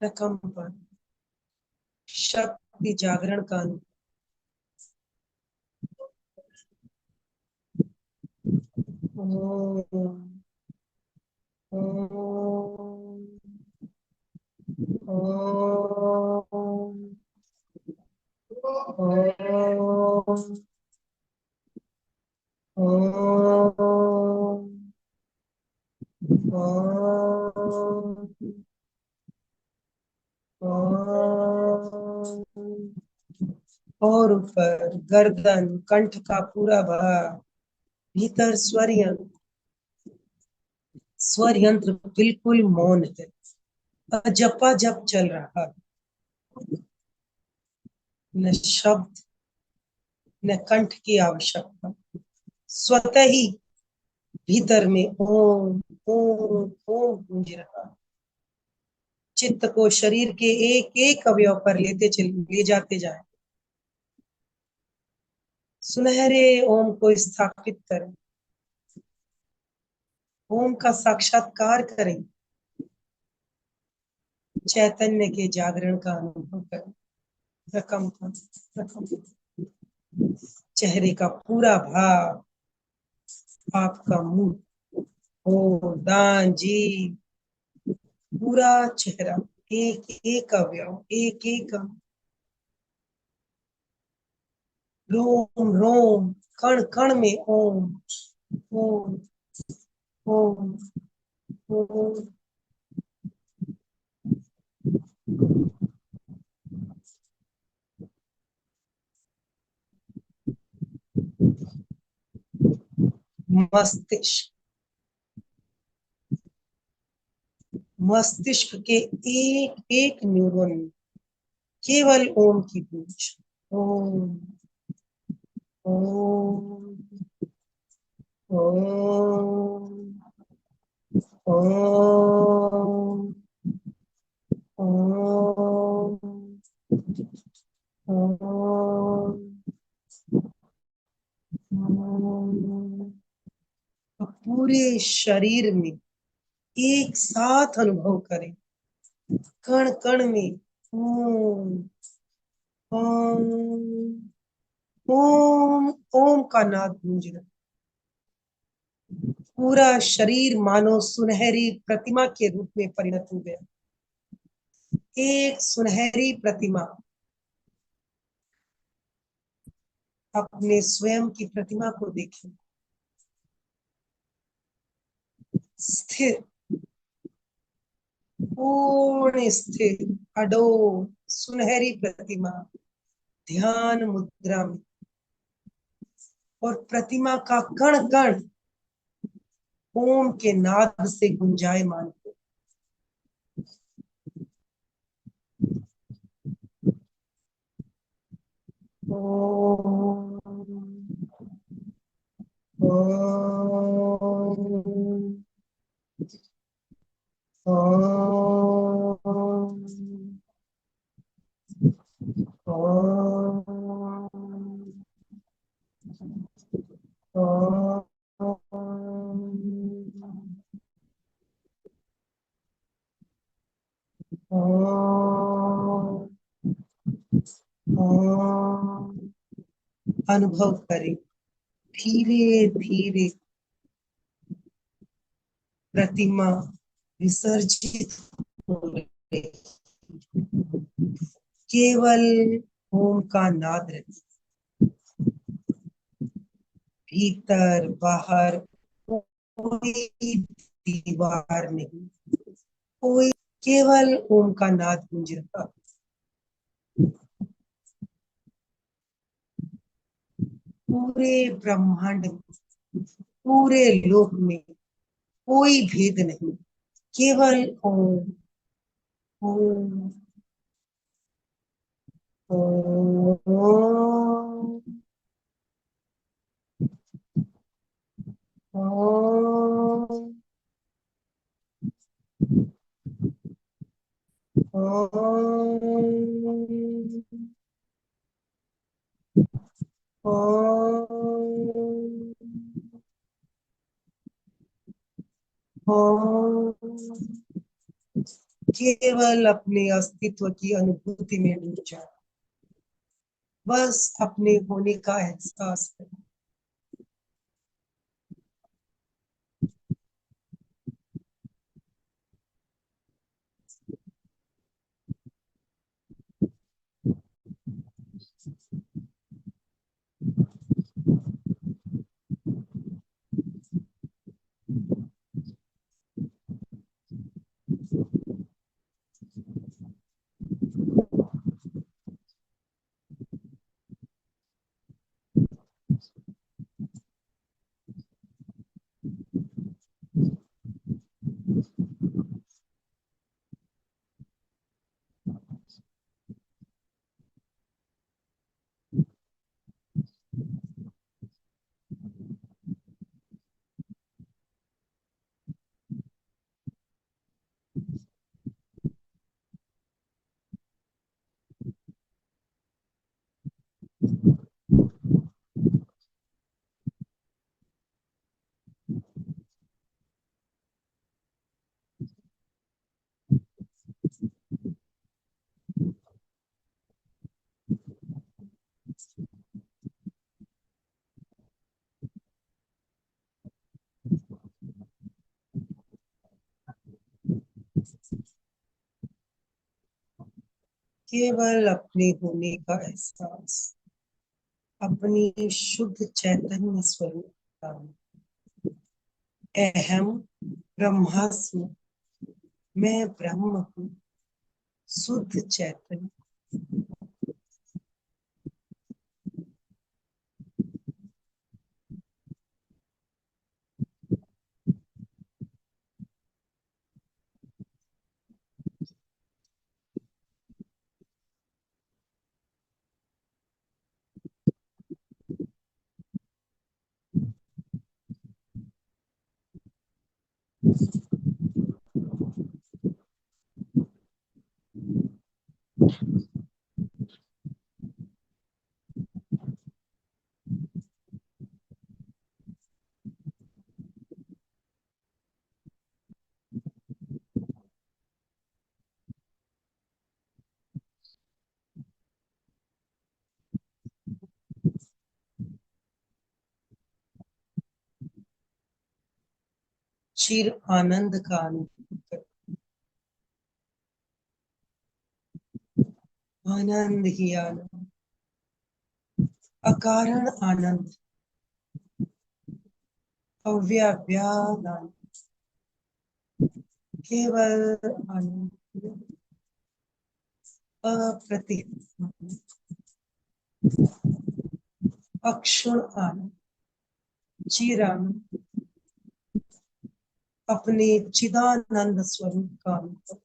प्रकंपन, शक्ति जागरण का अनुभव। ओम ओम ओम ओम ओम ओम ओम। और ऊपर गर्दन कंठ का पूरा भाग, भीतर स्वर यंत्र बिल्कुल मौन है, जपा जप चल रहा है। न शब्द न कंठ की आवश्यकता, स्वतः ही भीतर में ओम ओम ओम गूंज रहा है। चित्त को शरीर के एक एक अवयव पर ले जाते जाए, सुनहरे ओम को स्थापित करें, ओम का साक्षात्कार करें, चैतन्य के जागरण का अनुभव करें। प्रकंपन प्रकंपन, चेहरे का पूरा भाव, आपका मुंह, ओ दान जी, पूरा चेहरा, एक एक अवयव, एक एक रोम रोम, कण कण में ओम ओम ओम ओम। मस्तिष्क मस्तिष्क के एक एक न्यूरॉन में केवल ओम की गूंज, ओम ओम ओम ओम ओम ओम ओम। पूरे शरीर में एक साथ अनुभव करें, कण कण में ओम ओम ओम ओम का नाद गूंज रहा। पूरा शरीर मानो सुनहरी प्रतिमा के रूप में परिणत हो गया, एक सुनहरी प्रतिमा। अपने स्वयं की प्रतिमा को देखें, स्थिर, पूर्ण स्थिर, अडोल सुनहरी प्रतिमा, ध्यान मुद्रा में, और प्रतिमा का कण कण ओम के नाद से गुंजायमान हो। ओम ओम ओम अनुभव करें, धीरे धीरे प्रतिमा विसर्जित हो रही, केवल ओम का नाद रहे, भीतर बाहर कोई दीवार नहीं, कोई, केवल ओम का नाद गूंज रहा। पूरे ब्रह्मांड में, पूरे लोक में कोई भेद नहीं, केवल ओम, ओम, ओम, ओम, ओम, ओम, ओम। केवल अपने अस्तित्व की अनुभूति में डूब जाओ, बस अपने होने का एहसास करो। केवल अपने होने का एहसास, अपनी शुद्ध चैतन्य स्वरूप का। अहम ब्रह्मास्मि, मैं ब्रह्म हूँ, शुद्ध चैतन्य। चिर आनंद का अनुभव कर, आनंद ही आनंद, अकारण आनंद, अव्यवधान आनंद, केवल आनंद, अप्रतिम आनंद, अक्षुण आनंद, चिर आनंद, अपने चिदानंद स्वरूप का अनुभव।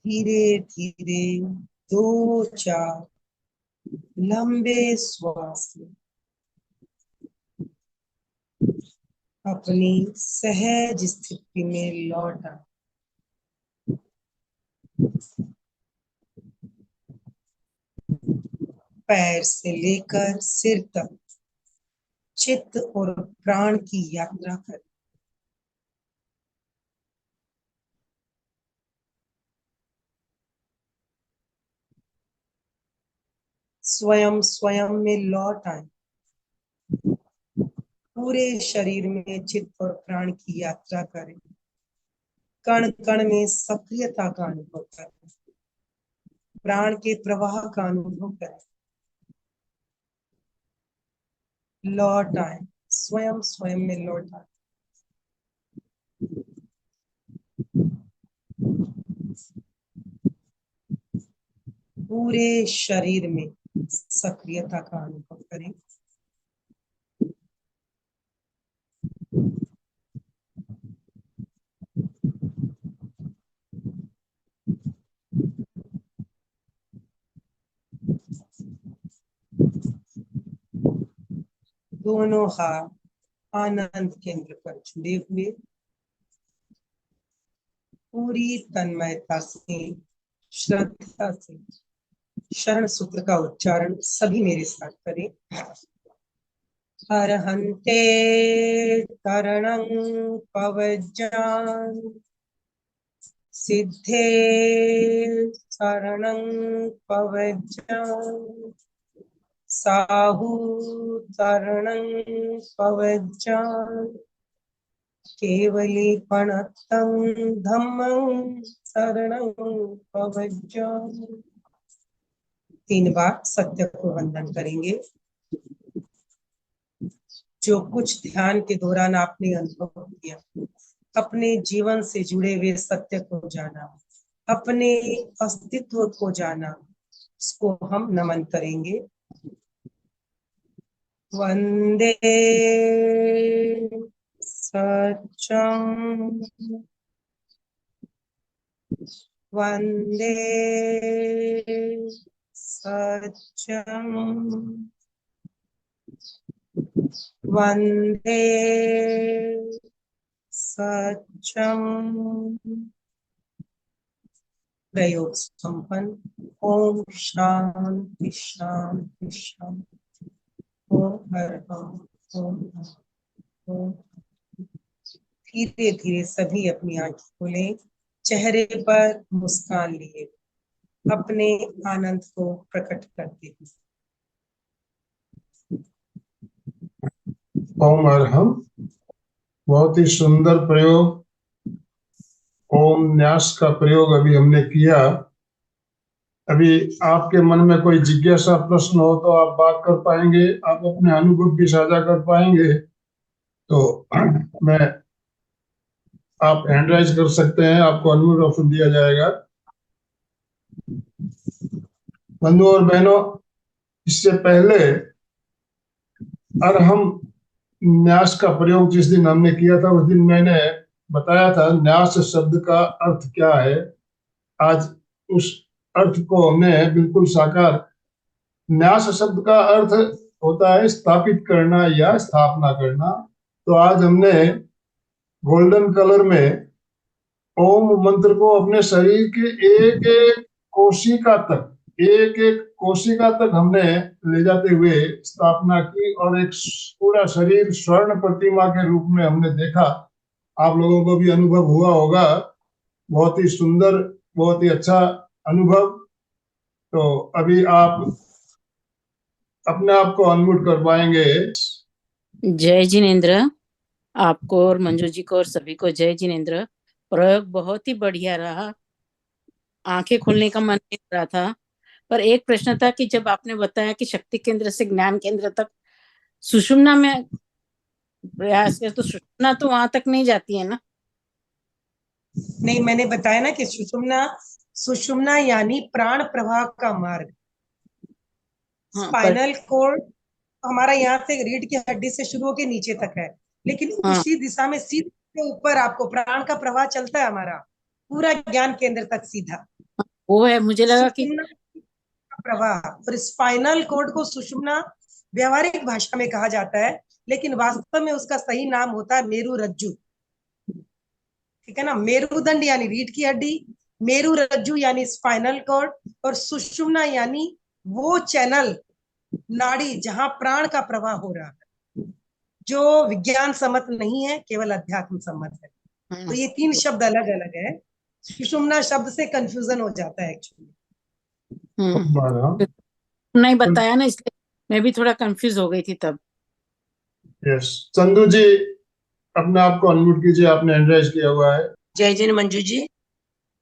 धीरे धीरे 2-4 लंबे श्वास लें। अपनी सहज स्थिति में लौट आए। पैर से लेकर सिर तक चित्त और प्राण की यात्रा करें। स्वयं स्वयं में लौट आए। पूरे शरीर में चित्त और प्राण की यात्रा करें। कण कण में सक्रियता का अनुभव करें। प्राण के प्रवाह का अनुभव करें। लौट आए। स्वयं स्वयं में लौट आए। पूरे शरीर में सक्रियता का अनुभव करें। दोनों हाथ आनंद केंद्र पर जुड़े हुए। पूरी तन्मयता से, श्रद्धा से शरण सूत्र का उच्चारण सभी मेरे साथ करें। अर्हन्ते तरणं पवज्जान सिद्धे शरणं पवज्जान साहू तरणं पवज्जान केवली पणत्तं धम्मं शरणं पवज्जान। 3 बार सत्य को वंदन करेंगे। जो कुछ ध्यान के दौरान आपने अनुभव किया, अपने जीवन से जुड़े हुए सत्य को जाना, अपने अस्तित्व को जाना, उसको हम नमन करेंगे। वंदे सत्यं वंदे सत्यं वंदे सत्यं। प्रयोग संपन्न। ओम शांति शांति शांति। ओम अर्हम् ओम ओम। धीरे धीरे सभी अपनी आंखें खोलें। चेहरे पर मुस्कान लिए अपने आनंद को प्रकट करते हैं। ओम अर्हम्। बहुत ही सुंदर प्रयोग। ओम न्यास का प्रयोग अभी हमने किया। अभी आपके मन में कोई जिज्ञासा प्रश्न हो तो आप बात कर पाएंगे, आप अपने अनुभव भी साझा कर पाएंगे। तो मैं आप हैंड राइज कर सकते हैं, आपको अनम्यूट ऑप्शन दिया जाएगा। बंधुओं और बहनों, इससे पहले अर्हम् न्यास का प्रयोग जिस दिन हमने किया था, उस दिन मैंने बताया था न्यास शब्द का अर्थ क्या है। आज उस अर्थ को हमने बिल्कुल साकार। न्यास शब्द का अर्थ होता है स्थापित करना या स्थापना करना। तो आज हमने गोल्डन कलर में ओम मंत्र को अपने शरीर के एक एक कोशिका तक, एक एक कोशिका तक हमने ले जाते हुए स्थापना की और एक पूरा शरीर स्वर्ण प्रतिमा के रूप में हमने देखा। आप लोगों को भी अनुभव हुआ होगा। बहुत ही सुंदर, बहुत ही अच्छा अनुभव। तो अभी आप अपने आप को अनम्यूट कर पाएंगे। जय जिनेन्द्र। आपको और मंजू जी को और सभी को जय जिनेन्द्र। प्रयोग बहुत ही बढ़िया रहा। आंखें खोलने का मन नहीं कर रहा था, पर एक प्रश्न था कि जब आपने बताया कि शक्ति केंद्र से ज्ञान केंद्र तक सुषुम्ना में प्रयास है, तो सुषुम्ना तो वहां तक नहीं जाती है ना? नहीं, मैंने बताया ना कि सुषुम्ना यानी प्राण प्रवाह का मार्ग। हाँ, स्पाइनल कोड हमारा यहाँ से रीढ़ की हड्डी से शुरू होकर नीचे तक है, लेकिन हाँ, उसी दिशा में सीधे ऊपर आपको प्राण का प्रवाह चलता है। हमारा पूरा ज्ञान केंद्र तक सीधा। वो है, मुझे लगा कि सुषुम्ना का प्रवाह, और स्पाइनल कोड को सुषुम्ना व्यवहारिक भाषा में कहा जाता है, लेकिन वास्तव में उसका सही नाम होता है मेरु रज्जु। ठीक है ना, मेरुदंड यानी रीढ़ की हड्डी, मेरु रज्जु यानी स्पाइनल कॉर्ड, और सुषुम्ना यानी वो चैनल, नाड़ी जहां प्राण का प्रवाह हो रहा है, जो विज्ञान सम्मत नहीं है, केवल अध्यात्म सम्मत है। तो ये तीन शब्द अलग अलग है। सुषुम्ना शब्द से कंफ्यूजन हो जाता है एक्चुअली। नहीं बताया ना, इसलिए मैं भी थोड़ा कंफ्यूज हो गई थी तब। यस, चंदू जी अपने आप को अनम्यूट कीजिए, आपने हैंड राइज किया हुआ है। जय जिन मंजू जी,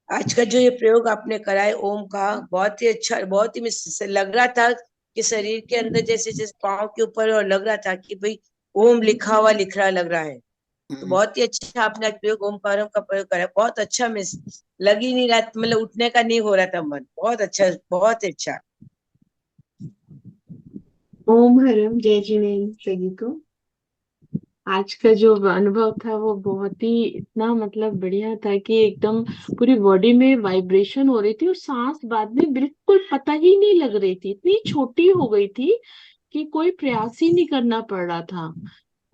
आज का जो ये प्रयोग आपने कराए ओम का, बहुत ही अच्छा, बहुत ही लग रहा था कि शरीर के अंदर जैसे जैसे पाँव के ऊपर, और लग रहा था कि भाई ओम लिखा हुआ लिख रहा लग रहा है। तो बहुत ही अच्छा आपने आज प्रयोग ओमकारम का प्रयोग करा, बहुत अच्छा। मिस लग ही नहीं रहा, मतलब उठने का नहीं हो रहा था मन। बहुत अच्छा, बहुत अच्छा। ओम हरम जय जिनेन्द्र सभी को। आज का जो अनुभव था वो बहुत ही इतना मतलब बढ़िया था कि एकदम पूरी बॉडी में वाइब्रेशन हो रही थी, और सांस बाद में बिल्कुल पता ही नहीं लग रही थी, इतनी छोटी हो गई थी कि कोई प्रयास ही नहीं करना पड़ रहा था।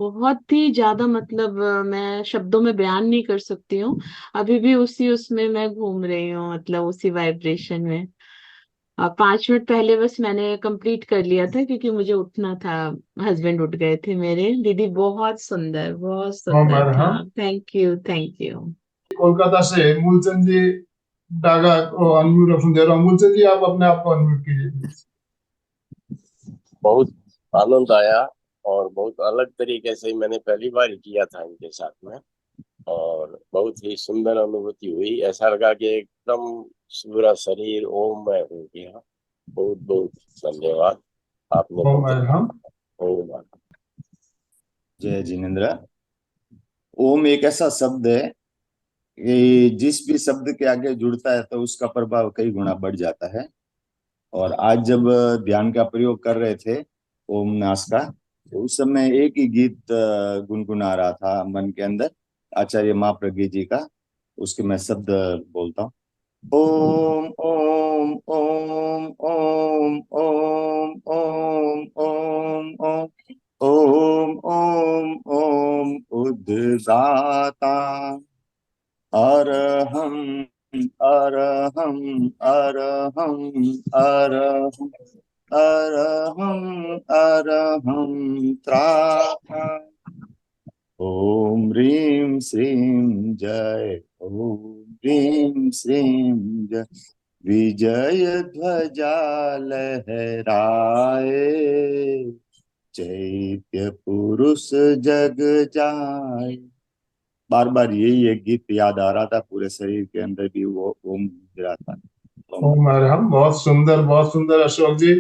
बहुत ही ज्यादा मतलब मैं शब्दों में बयान नहीं कर सकती हूँ। अभी भी उसी उसमें मैं घूम रही हूँ, मतलब उसी वाइब्रेशन में। 5 मिनट पहले बस मैंने कंप्लीट कर लिया था क्योंकि मुझे उठना था, हस्बैंड उठ गए थे मेरे। दीदी बहुत सुंदर था। Thank you, thank you. Kolkata से मूलचंद जी डागा को अनम्यूट ऑप्शन दे रहा हूँ। मूलचंद जी आप अपने आप को अनम्यूट कीजिए प्लीज। बहुत आनंद आया, और बहुत अलग तरीके से मैंने पहली बार ही किया था इनके साथ में, और बहुत ही सुंदर अनुभूति हुई। ऐसा लगा कि एकदम पूरा शरीर ओम में हो गया। बहुत बहुत धन्यवाद आपने। ओम अरहम। ओम जय जिनेन्द्र। ओम एक ऐसा शब्द है कि जिस भी शब्द के आगे जुड़ता है तो उसका प्रभाव कई गुना बढ़ जाता है। और आज जब ध्यान का प्रयोग कर रहे थे ओम नास का, तो उस समय एक ही गीत गुनगुना रहा था मन के अंदर, आचार्य महाप्रज्ञ जी का। उसके मैं शब्द बोलता हूँ। ओम ओम ओम ओम ओम ओम ओम ओम ओम ओम ओम उद्गाता अरहम अरहम अरहम अरहम अरहम अरहम त्राता ओम ह्रीं श्रीं जय, ओम ह्रीं श्रीं जय। विजय ध्वजा लहराए, चैत्य पुरुष जग जाए। बार बार यही एक गीत याद आ रहा था, पूरे शरीर के अंदर भी वो ओम गुंज रहा था। ओम अरहम, बहुत सुंदर, बहुत सुंदर। अशोक जी,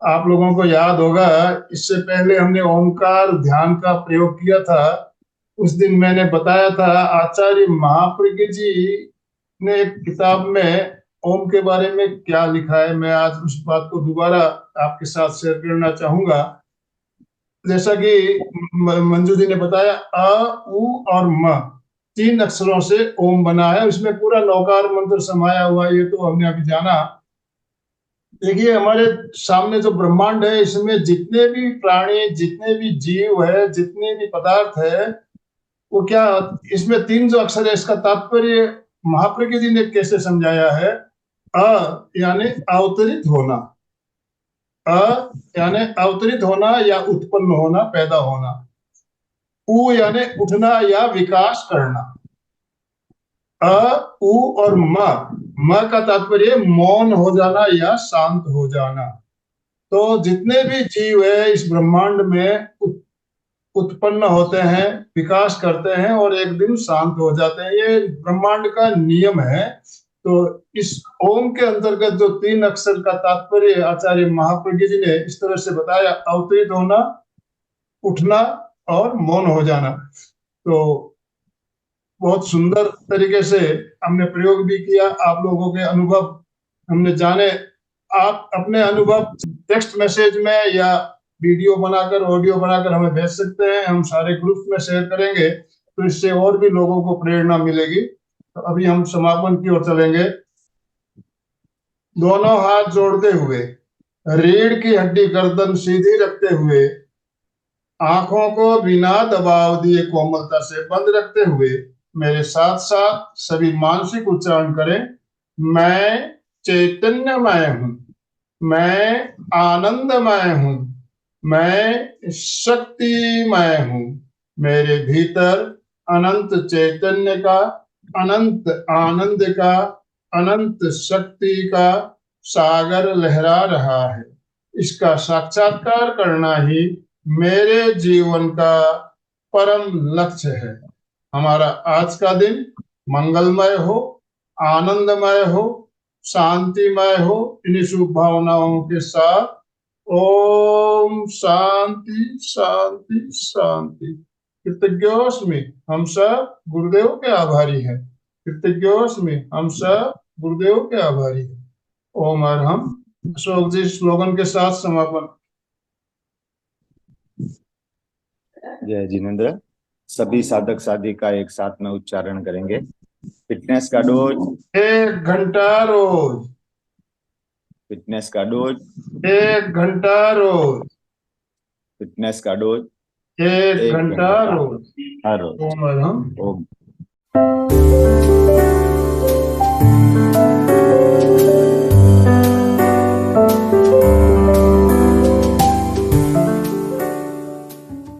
आप लोगों को याद होगा इससे पहले हमने ओमकार ध्यान का प्रयोग किया था। उस दिन मैंने बताया था आचार्य महाप्रज्ञ जी ने एक किताब में ओम के बारे में क्या लिखा है। मैं आज उस बात को दोबारा आपके साथ शेयर करना चाहूंगा। जैसा कि मंजू जी ने बताया, अ उ और म 3 अक्षरों से ओम बना है। उसमें पूरा नौकार मंत्र समाया हुआ है, ये तो हमने अभी जाना। देखिए, हमारे सामने जो ब्रह्मांड है, इसमें जितने भी प्राणी, जितने भी जीव है, जितने भी पदार्थ है, वो क्या, इसमें 3 जो अक्षर है, इसका तात्पर्य महाप्रज्ञ जी ने कैसे समझाया है। अ यानी अवतरित होना, अ यानी अवतरित होना या उत्पन्न होना, पैदा होना। उ यानी उठना या विकास करना। अ उ और म का तात्पर्य मौन हो जाना या शांत हो जाना। तो जितने भी जीव है इस ब्रह्मांड में उत्पन्न होते हैं, विकास करते हैं और एक दिन शांत हो जाते हैं। ये ब्रह्मांड का नियम है। तो इस ओम के अंतर्गत जो 3 अक्षर का तात्पर्य आचार्य महाप्रज्ञ जी ने इस तरह से बताया, अवतरित होना, उठना और मौन हो जाना। तो बहुत सुंदर तरीके से हमने प्रयोग भी किया। आप लोगों के अनुभव हमने जाने। आप अपने अनुभव टेक्स्ट मैसेज में या वीडियो बनाकर, ऑडियो बनाकर हमें भेज सकते हैं। हम सारे ग्रुप में शेयर करेंगे, तो इससे और भी लोगों को प्रेरणा मिलेगी। तो अभी हम समापन की ओर चलेंगे। दोनों हाथ जोड़ते हुए, रीढ़ की हड्डी गर्दन सीधी रखते हुए, आंखों को बिना दबाव दिए कोमलता से बंद रखते हुए मेरे साथ साथ सभी मानसिक उच्चारण करें। मैं चैतन्यमय हूँ, मैं आनंदमय हूँ, मैं शक्तिमय हूँ। मेरे भीतर अनंत चैतन्य का, अनंत आनंद का, अनंत शक्ति का सागर लहरा रहा है। इसका साक्षात्कार करना ही मेरे जीवन का परम लक्ष्य है। हमारा आज का दिन मंगलमय हो, आनंदमय हो, शांतिमय हो। इन्हीं शुभ भावनाओं के साथ ओम शांति शांति शांति। कृतज्ञोस्मि, हम सब गुरुदेव के आभारी हैं। कृतज्ञोस्मि, हम सब गुरुदेव के आभारी हैं। ओम अरहम। अशोक जी स्लोगन के साथ समापन। जय जिनेंद्र। सभी साधक साधिका एक साथ में उच्चारण करेंगे। फिटनेस का डोज 1 घंटा रोज, फिटनेस का डोज 1 घंटा रोज, फिटनेस का डोज 1 1 घंटा घंटा रोज। हर रोज। ओम अरहम। ओम।